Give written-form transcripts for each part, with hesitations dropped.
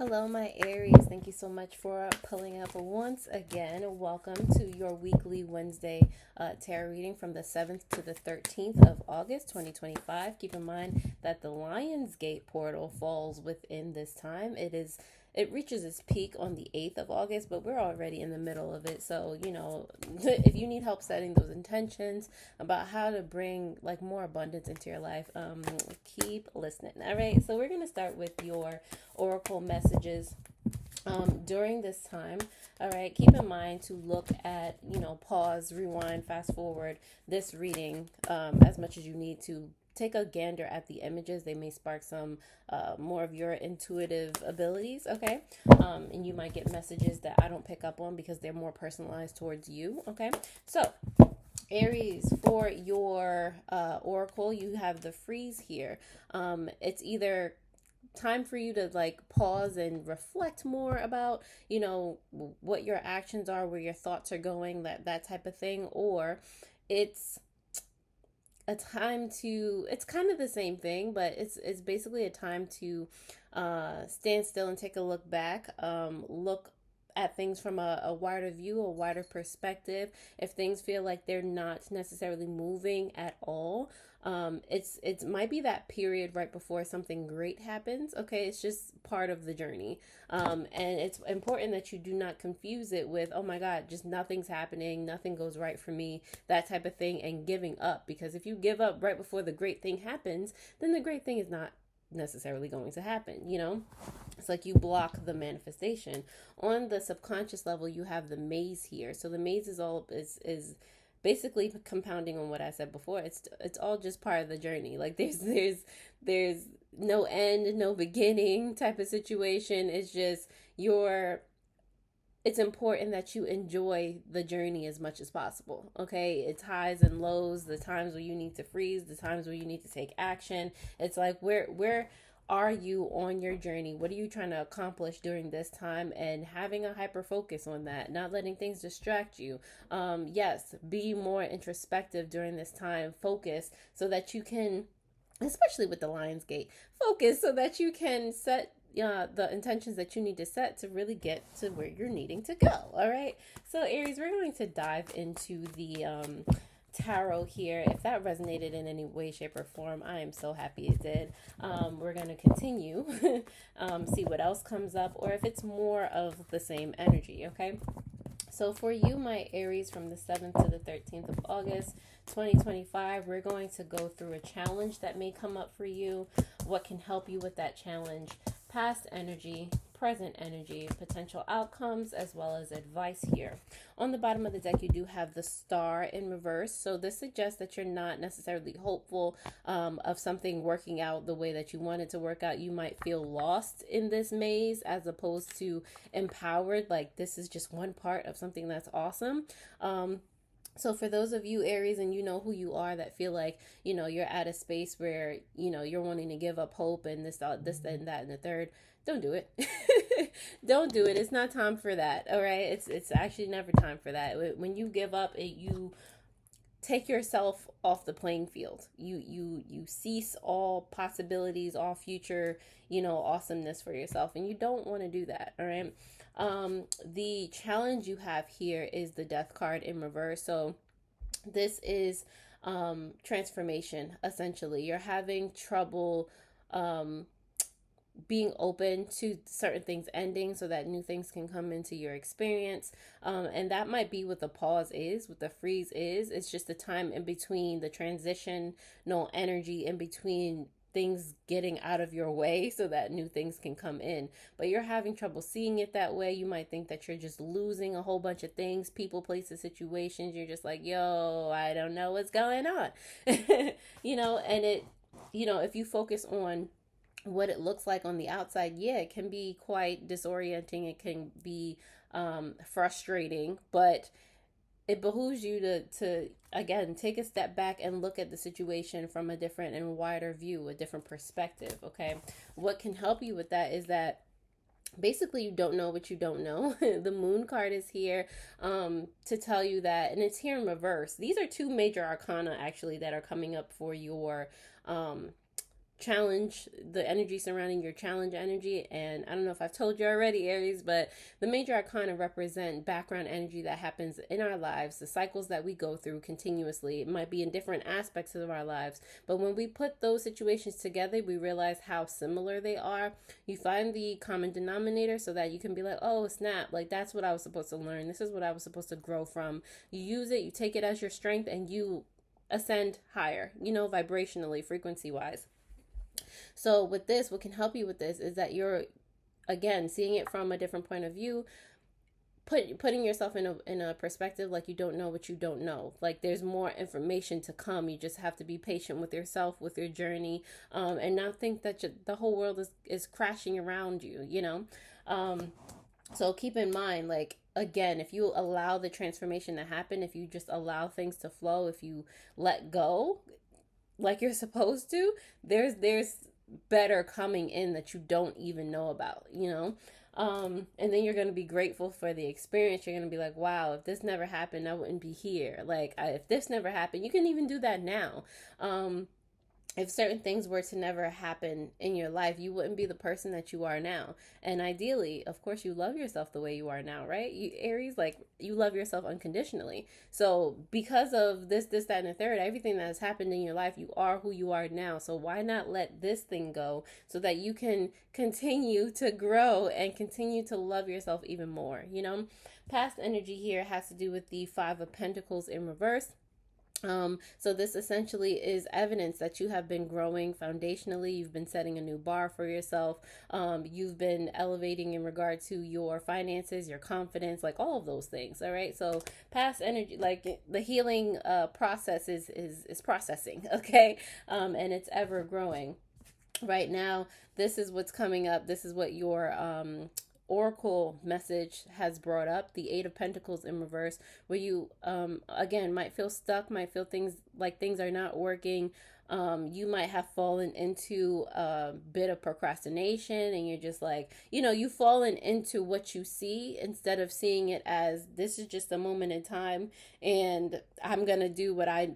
Hello, my Aries. Thank you so much for pulling up once again. Welcome to your weekly Wednesday tarot reading from the 7th to the 13th of August 2025. Keep in mind that the Lion's Gate portal falls within this time. It reaches its peak on the 8th of August, but we're already in the middle of it. So, if you need help setting those intentions about how to bring like more abundance into your life, keep listening. All right. So we're going to start with your oracle messages during this time. All right, keep in mind to look at, pause, rewind, fast forward this reading as much as you need to. Take a gander at the images. They may spark some more of your intuitive abilities, okay? And you might get messages that I don't pick up on because they're more personalized towards you, okay? So, Aries, for your oracle, you have the freeze here. It's either time for you to like pause and reflect more about what your actions are, where your thoughts are going, that type of thing, or it's a time to, it's kind of the same thing, but it's basically a time to stand still and take a look back, look at things from a wider view, a wider perspective. If things feel like they're not necessarily moving at all, it might be that period right before something great happens. Okay, it's just part of the journey, and it's important that you do not confuse it with, oh my God, just nothing's happening, nothing goes right for me, that type of thing, and giving up. Because if you give up right before the great thing happens, then the great thing is not necessarily going to happen. It's like you block the manifestation. On the subconscious level, you have the maze here. So the maze is basically compounding on what I said before. It's all just part of the journey. Like there's no end, no beginning type of situation. It's just it's important that you enjoy the journey as much as possible. Okay, it's highs and lows, the times where you need to freeze, the times where you need to take action. It's like where are you on your journey? What are you trying to accomplish during this time? And having a hyper focus on that, not letting things distract you. Yes, be more introspective during this time. Focus so that you can, especially with the Lion's Gate, focus so that you can set the intentions that you need to set to really get to where you're needing to go. All right. So Aries, we're going to dive into the tarot here. If that resonated in any way, shape, or form, I am so happy it did. We're going to continue, see what else comes up, or if it's more of the same energy. Okay. So for you, my Aries, from the 7th to the 13th of August, 2025, we're going to go through a challenge that may come up for you. What can help you with that challenge? Past energy, present energy, potential outcomes, as well as advice here. On the bottom of the deck, you do have the star in reverse. So this suggests that you're not necessarily hopeful of something working out the way that you want it to work out. You might feel lost in this maze as opposed to empowered, like this is just one part of something that's awesome. So for those of you Aries, and you know who you are, that feel like, you're at a space where, you're wanting to give up hope and this, and that, and the third, don't do it. Don't do it. It's not time for that. All right. It's actually never time for that. When you give up, you take yourself off the playing field. You cease all possibilities, all future, awesomeness for yourself, and you don't want to do that. All right. The challenge you have here is the Death card in reverse. So this is transformation. Essentially, you're having trouble being open to certain things ending so that new things can come into your experience, and that might be what the pause is, what the freeze is. It's just the time in between, the transition, no energy in between things getting out of your way so that new things can come in. But you're having trouble seeing it that way. You might think that you're just losing a whole bunch of things, people, places, situations. You're just like, yo, I don't know what's going on. And if you focus on what it looks like on the outside, yeah, it can be quite disorienting. It can be frustrating, but it behooves you to again take a step back and look at the situation from a different and wider view, a different perspective. Okay, what can help you with that is that basically you don't know what you don't know. The moon card is here to tell you that, and it's here in reverse. These are two major arcana actually that are coming up for your challenge, the energy surrounding your challenge energy. And I don't know if I've told you already, Aries, but the major arcana represent background energy that happens in our lives, the cycles that we go through continuously. It might be in different aspects of our lives, but when we put those situations together, we realize how similar they are. You find the common denominator so that you can be like, oh snap, like that's what I was supposed to learn, this is what I was supposed to grow from. You use it, you take it as your strength, and you ascend higher, vibrationally, frequency wise. So with this, what can help you with this is that you're, again, seeing it from a different point of view, putting yourself in a perspective like you don't know what you don't know. Like there's more information to come. You just have to be patient with yourself, with your journey, and not think that the whole world is crashing around you, So keep in mind, like, again, if you allow the transformation to happen, if you just allow things to flow, if you let go like you're supposed to, there's better coming in that you don't even know about, and then you're going to be grateful for the experience. You're going to be like, wow, if this never happened, I wouldn't be here. Like, if this never happened, you can even do that now. If certain things were to never happen in your life, you wouldn't be the person that you are now. And ideally, of course, you love yourself the way you are now, right? You, Aries, like, you love yourself unconditionally. So because of this, that, and the third, everything that has happened in your life, you are who you are now. So why not let this thing go so that you can continue to grow and continue to love yourself even more, Past energy here has to do with the Five of Pentacles in reverse. So this essentially is evidence that you have been growing foundationally. You've been setting a new bar for yourself. You've been elevating in regard to your finances, your confidence, like all of those things. All right. So past energy, like the healing process is processing. Okay. And it's ever growing. Right now, this is what's coming up. This is what your oracle message has brought up, the Eight of Pentacles in reverse, where you again might feel stuck, might feel things like things are not working. You might have fallen into a bit of procrastination, and you're just like, you've fallen into what you see instead of seeing it as this is just a moment in time, and I'm gonna do what I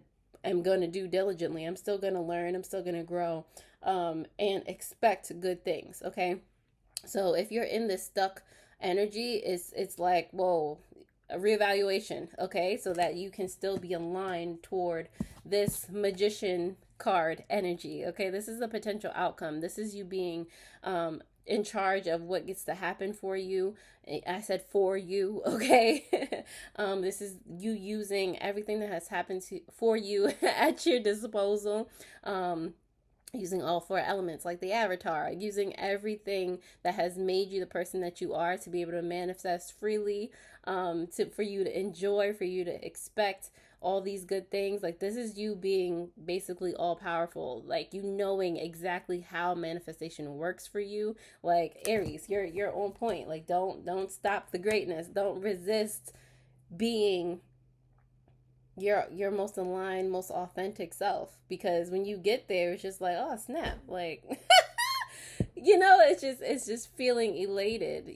am going to do diligently. I'm still going to learn, I'm still going to grow, and expect good things. Okay. So if you're in this stuck energy, it's like, whoa, a reevaluation, okay? So that you can still be aligned toward this Magician card energy, okay? This is a potential outcome. This is you being in charge of what gets to happen for you. I said for you, okay? This is you using everything that has happened for you at your disposal. Using all four elements like the avatar, using everything that has made you the person that you are to be able to manifest freely, for you to enjoy, for you to expect all these good things. Like this is you being basically all powerful, like you knowing exactly how manifestation works for you. Like Aries, you're on point. Like don't stop the greatness. Don't resist being your most aligned, most authentic self, because when you get there, it's just like, oh snap, like it's just feeling elated,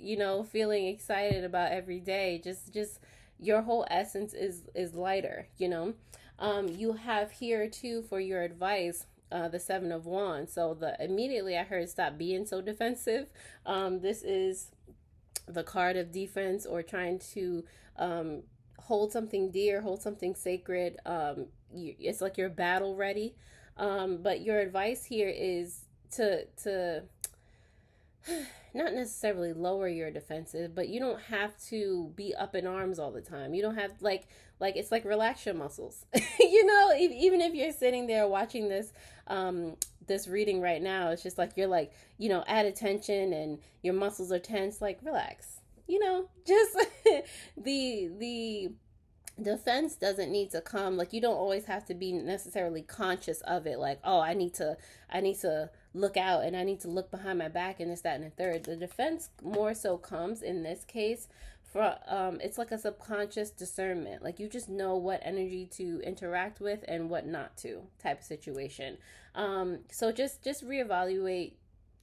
feeling excited about every day. Just your whole essence is lighter. You have here too for your advice the Seven of Wands. So immediately I heard stop being so defensive. This is the card of defense, or trying to hold something dear, hold something sacred. It's like you're battle ready. But your advice here is to not necessarily lower your defenses, but you don't have to be up in arms all the time. You don't have like it's like relax your muscles. Even if you're sitting there watching this reading right now, it's just like you're like, at attention and your muscles are tense, like relax. Just the defense doesn't need to come, like you don't always have to be necessarily conscious of it, like, oh, I need to look out and I need to look behind my back and this, that, and the third. The defense more so comes in this case for it's like a subconscious discernment, like you just know what energy to interact with and what not to, type of situation. So just reevaluate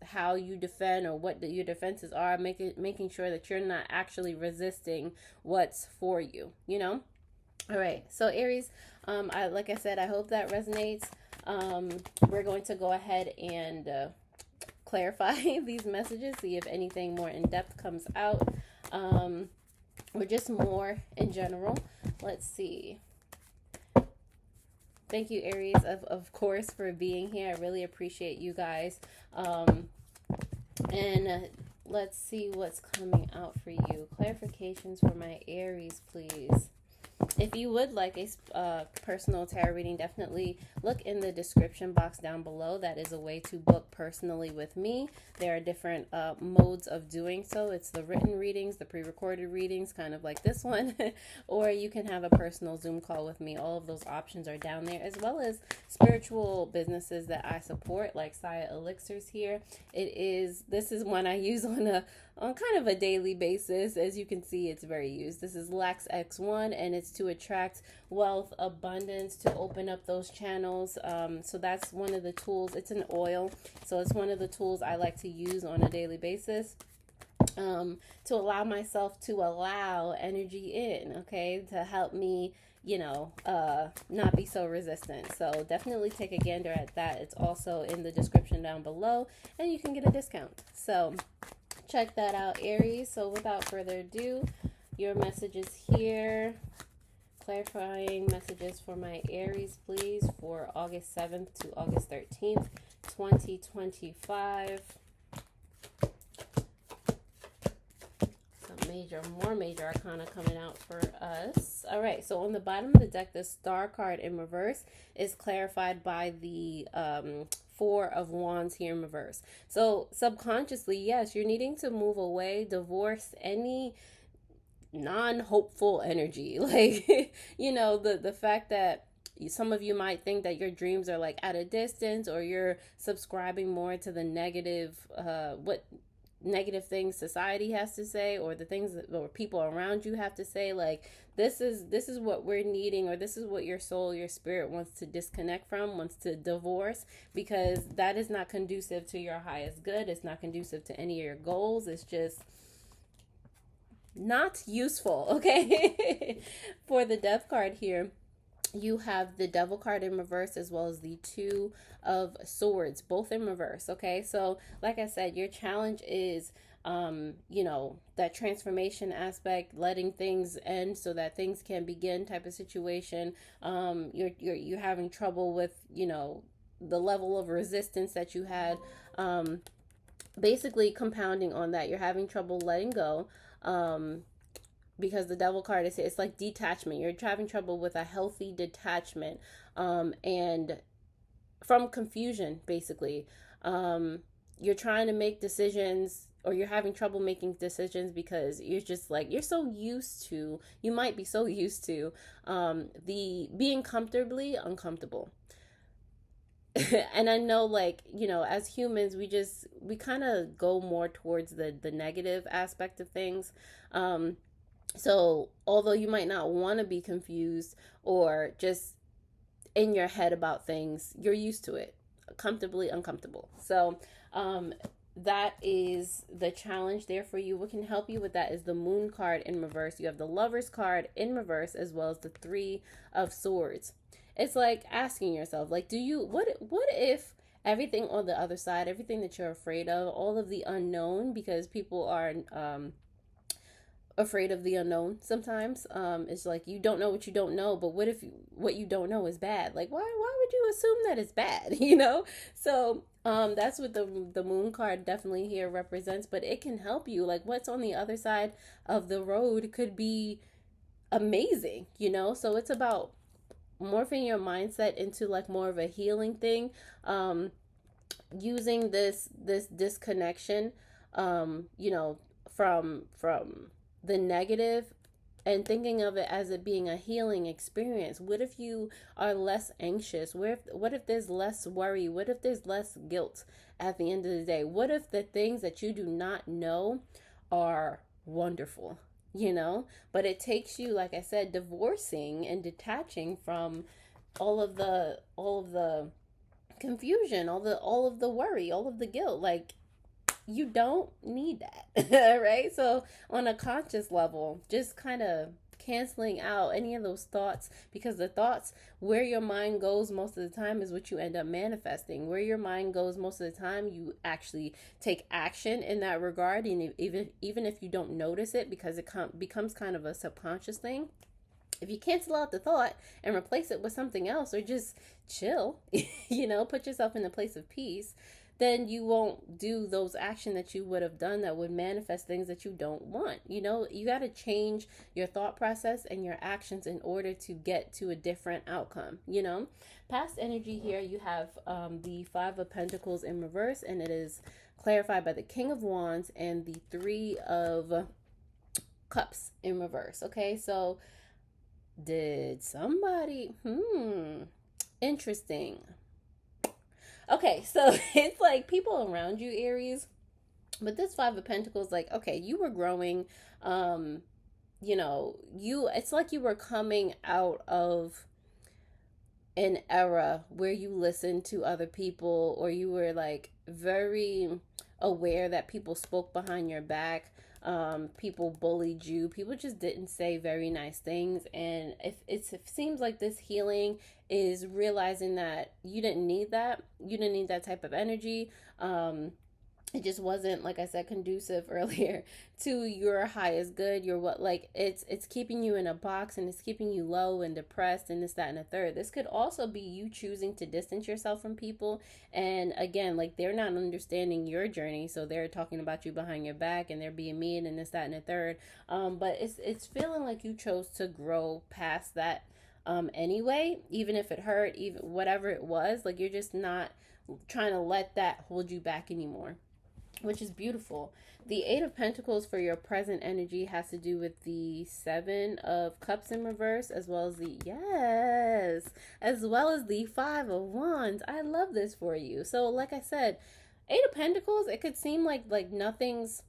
how you defend, or what your defenses are, making sure that you're not actually resisting what's for you. All right, so Aries, like I said, I hope that resonates. Um, we're going to go ahead and clarify these messages, see if anything more in depth comes out, or just more in general. Let's see. Thank you, Aries, of course, for being here. I really appreciate you guys. And let's see what's coming out for you. Clarifications for my Aries, please. If you would like a personal tarot reading, definitely look in the description box down below. That is a way to book personally with me. There are different modes of doing so. It's the written readings, the pre-recorded readings, kind of like this one, or you can have a personal Zoom call with me. All of those options are down there, as well as spiritual businesses that I support, like Saya Elixirs here. This is one I use on kind of a daily basis. As you can see, it's very used. This is Lax X1, and it's to attract wealth, abundance, to open up those channels. So that's one of the tools. It's an oil, so it's one of the tools I like to use on a daily basis, to allow myself to allow energy in, okay, to help me, not be so resistant. So definitely take a gander at that. It's also in the description down below, and you can get a discount. So check that out, Aries. So without further ado, your messages here. Clarifying messages for my Aries, please, for August 7th to August 13th, 2025. More major arcana coming out for us. All right, so on the bottom of the deck, the Star card in reverse is clarified by the Four of Wands here in reverse. So subconsciously, yes, you're needing to move away, divorce any non-hopeful energy. Like, the fact that some of you might think that your dreams are like at a distance, or you're subscribing more to the negative, what negative things society has to say, or the things that or people around you have to say. Like, this is what we're needing, or this is what your soul, your spirit wants to disconnect from, wants to divorce, because that is not conducive to your highest good. It's not conducive to any of your goals. It's just not useful, okay? For the Death card here, you have the Devil card in reverse, as well as the Two of Swords, both in reverse, okay? So like I said, your challenge is that transformation aspect, letting things end so that things can begin type of situation. You're having trouble with the level of resistance that you had, basically compounding on that. You're having trouble letting go, because the Devil card it's like detachment. You're having trouble with a healthy detachment, and from confusion, basically. You're trying to make decisions, or you're having trouble making decisions because you're just like, you might be so used to the being comfortably uncomfortable. And I know, like, as humans, we kind of go more towards the negative aspect of things. So although you might not want to be confused or just in your head about things, you're used to it, comfortably uncomfortable. So that is the challenge there for you. What can help you with that is the Moon card in reverse. You have the Lovers card in reverse, as well as the Three of Swords. It's like asking yourself, like, what if everything on the other side, everything that you're afraid of, all of the unknown, because people are afraid of the unknown sometimes. It's like, you don't know what you don't know, but what if what you don't know is bad? Like, why would you assume that it's bad? So that's what the Moon card definitely here represents. But it can help you, like, what's on the other side of the road could be amazing. So it's about morphing your mindset into like more of a healing thing, using this disconnection, from the negative, and thinking of it as it being a healing experience. What if you are less anxious? What if there's less worry? What if there's less guilt at the end of the day? What if the things that you do not know are wonderful? But it takes you, like I said, divorcing and detaching from all of the confusion, all of the worry, all of the guilt. Like, you don't need that. Right? So on a conscious level, just kind of canceling out any of those thoughts, because the thoughts, where your mind goes most of the time is what you end up manifesting. Where your mind goes most of the time, you actually take action in that regard. And even if you don't notice it, because it becomes kind of a subconscious thing, if you cancel out the thought and replace it with something else, or just chill, put yourself in a place of peace, then you won't do those actions that you would have done that would manifest things that you don't want. You got to change your thought process and your actions in order to get to a different outcome. Past energy here, you have the Five of Pentacles in reverse, and it is clarified by the King of Wands and the Three of Cups in reverse. Okay, so did somebody interesting. Okay, so it's like people around you, Aries, but this Five of Pentacles, like, okay, you were growing, it's like you were coming out of an era where you listened to other people, or you were like very aware that people spoke behind your back. People bullied you, people just didn't say very nice things. And if it seems like this healing is realizing that you didn't need that type of energy. It just wasn't, like I said, conducive earlier to your highest good. It's keeping you in a box, and it's keeping you low and depressed, and this, that, and a third. This could also be you choosing to distance yourself from people. And again, like, they're not understanding your journey, so they're talking about you behind your back, and they're being mean, and this, that, and a third. But it's feeling like you chose to grow past that anyway, even if it hurt, even whatever it was. Like, you're just not trying to let that hold you back anymore, which is beautiful. The Eight of Pentacles for your present energy has to do with the Seven of Cups in reverse, as well as the Five of Wands. I love this for you. So, like I said, Eight of Pentacles, it could seem like nothing's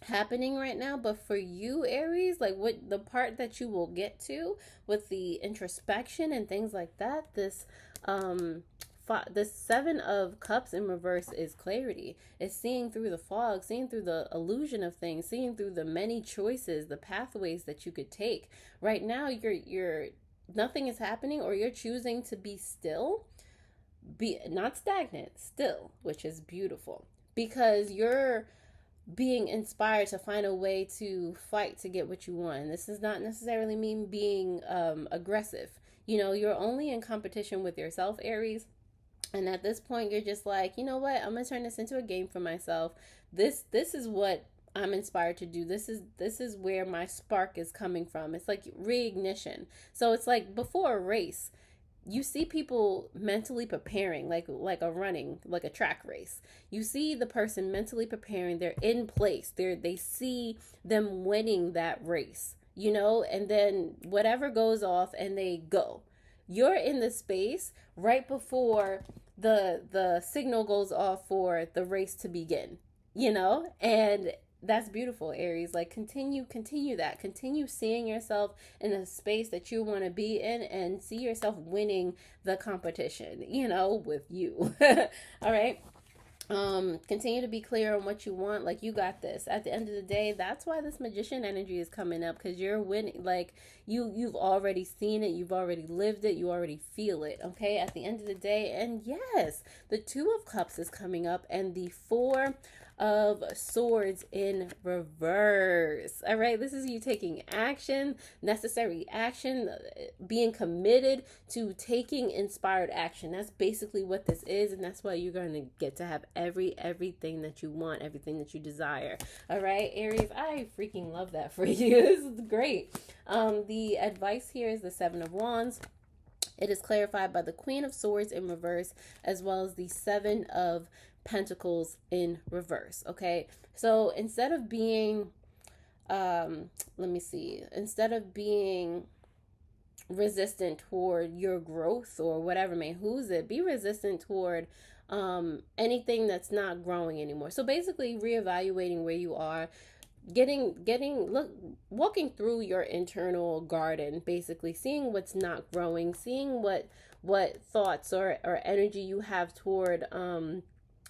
happening right now, but for you, Aries, like, what the part that you will get to with the introspection and things like that, the Seven of Cups in reverse is clarity. It's seeing through the fog, seeing through the illusion of things, seeing through the many choices, the pathways that you could take. Right now, you're nothing is happening, or you're choosing to be still, be not stagnant, still, which is beautiful, because you're being inspired to find a way to fight to get what you want. And this does not necessarily mean being aggressive. You're only in competition with yourself, Aries. And at this point, you're just like, you know what? I'm gonna turn this into a game for myself. This is what I'm inspired to do. This is where my spark is coming from. It's like reignition. So it's like before a race, you see people mentally preparing, like a track race. You see the person mentally preparing. They're in place. They see them winning that race, and then whatever goes off, and they go. You're in the space right before the signal goes off for the race to begin, and that's beautiful, Aries. Like, continue that. Continue seeing yourself in a space that you want to be in, and see yourself winning the competition, with you. All right. Continue to be clear on what you want. Like, you got this. At the end of the day, that's why this Magician energy is coming up, because you're winning. Like, you've already seen it, you've already lived it, you already feel it. Okay, at the end of the day. And yes, the Two of Cups is coming up, and the Four of Swords in reverse. All right, this is you taking action, necessary action, being committed to taking inspired action. That's basically what this is, and that's why you're going to get to have everything that you want, everything that you desire. All right, Aries, I freaking love that for you. This is great. The advice here is the Seven of Wands. It is clarified by the Queen of Swords in reverse, as well as the Seven of Pentacles in reverse. Okay, so instead of being instead of being resistant toward your growth, or whatever may who's it, be resistant toward anything that's not growing anymore. So basically reevaluating where you are, walking through your internal garden, basically seeing what's not growing, seeing what thoughts or energy you have toward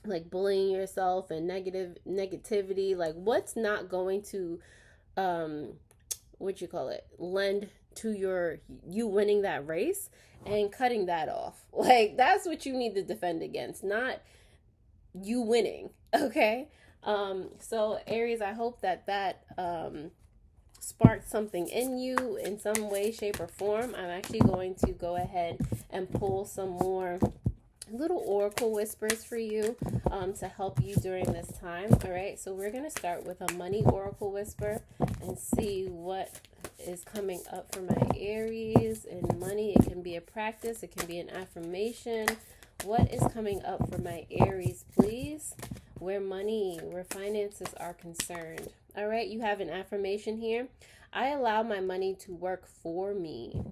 like bullying yourself and negativity, like what's not going to what you call it, lend to you winning that race and cutting that off. Like, that's what you need to defend against, not you winning. Okay. So Aries, I hope that sparked something in you in some way, shape, or form. I'm actually going to go ahead and pull some more little oracle whispers for you to help you during this time. All right, so we're going to start with a money oracle whisper and see what is coming up for my Aries and money. It can be a practice, it can be an affirmation. What is coming up for my Aries, please? Where finances are concerned. All right, you have an affirmation here. I allow my money to work for me.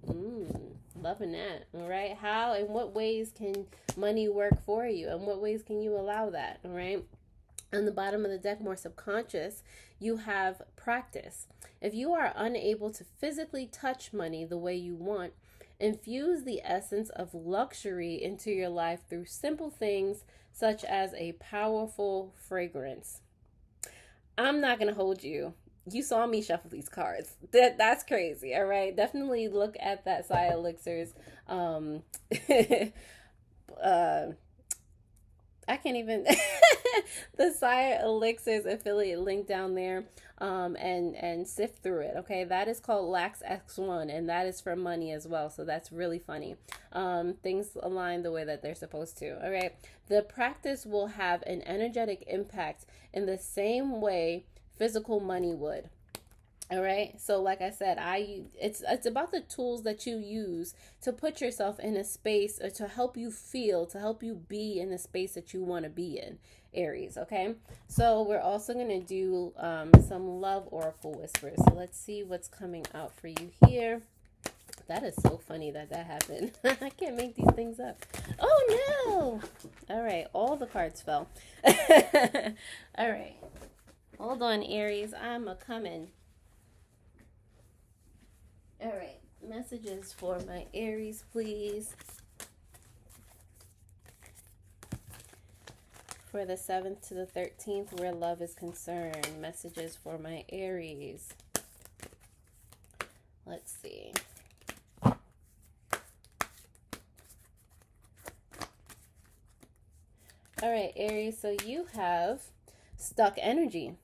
Loving that. All right, how and what ways can money work for you, and what ways can you allow that? All right. On the bottom of the deck, more subconscious, you have practice. If you are unable to physically touch money the way you want, infuse the essence of luxury into your life through simple things such as a powerful fragrance. I'm not going to hold you. You saw me shuffle these cards. That's crazy, all right? Definitely look at that Saya Elixirs uh I can't even the Saya Elixirs affiliate link down there, and sift through it. Okay, that is called Lax X1, and that is for money as well. So that's really funny. Things align the way that they're supposed to. All right, the practice will have an energetic impact in the same way physical money would. All right. So like I said, it's about the tools that you use to put yourself in a space, or to help you feel, to help you be in the space that you want to be in, Aries. Okay. So we're also going to do some love oracle whispers. So let's see what's coming out for you here. That is so funny that happened. I can't make these things up. Oh no. All right. All the cards fell. All right. Hold on, Aries. I'm a coming. All right, messages for my Aries, please. For the 7th to the 13th, where love is concerned. Messages for my Aries. Let's see. All right, Aries, so you have stuck energy,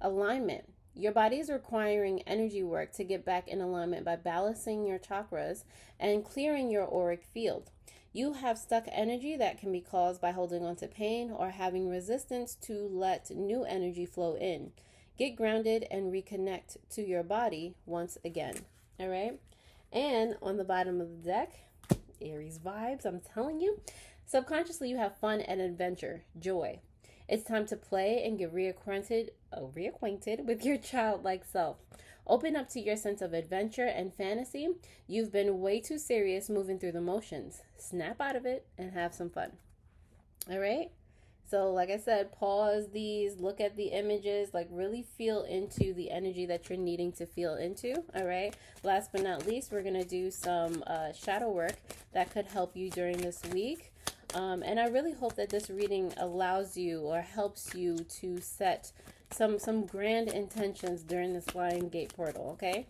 alignment. Your body is requiring energy work to get back in alignment by balancing your chakras and clearing your auric field. You have stuck energy that can be caused by holding on to pain or having resistance to let new energy flow in. Get grounded and reconnect to your body once again. All right? And on the bottom of the deck, Aries vibes, I'm telling you. Subconsciously, you have fun and adventure, joy. It's time to play and get reacquainted with your childlike self. Open up to your sense of adventure and fantasy. You've been way too serious moving through the motions. Snap out of it and have some fun. All right? So, like I said, pause these, look at the images, like really feel into the energy that you're needing to feel into. All right? Last but not least, we're going to do some shadow work that could help you during this week. And I really hope that this reading allows you or helps you to set some grand intentions during this Lion Gate portal, okay?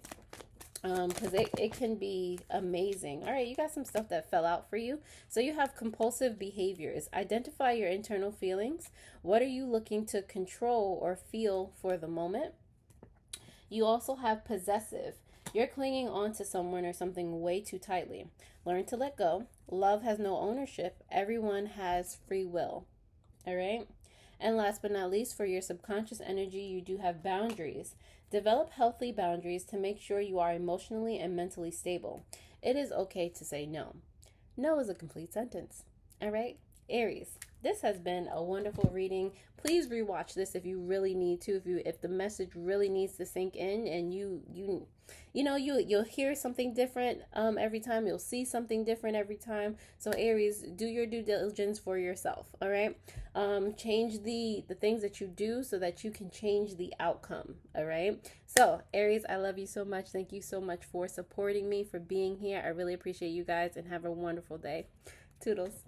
Because it can be amazing. All right, you got some stuff that fell out for you. So you have compulsive behaviors. Identify your internal feelings. What are you looking to control or feel for the moment? You also have possessive. You're clinging on to someone or something way too tightly. Learn to let go. Love has no ownership. Everyone has free will. All right? And last but not least, for your subconscious energy, you do have boundaries. Develop healthy boundaries to make sure you are emotionally and mentally stable. It is okay to say no. No is a complete sentence. All right? Aries, this has been a wonderful reading. Please rewatch this if you really need to. If the message really needs to sink in, and you'll hear something different every time. You'll see something different every time. So Aries, do your due diligence for yourself. All right. Change the things that you do so that you can change the outcome. All right. So Aries, I love you so much. Thank you so much for supporting me, for being here. I really appreciate you guys, and have a wonderful day. Toodles.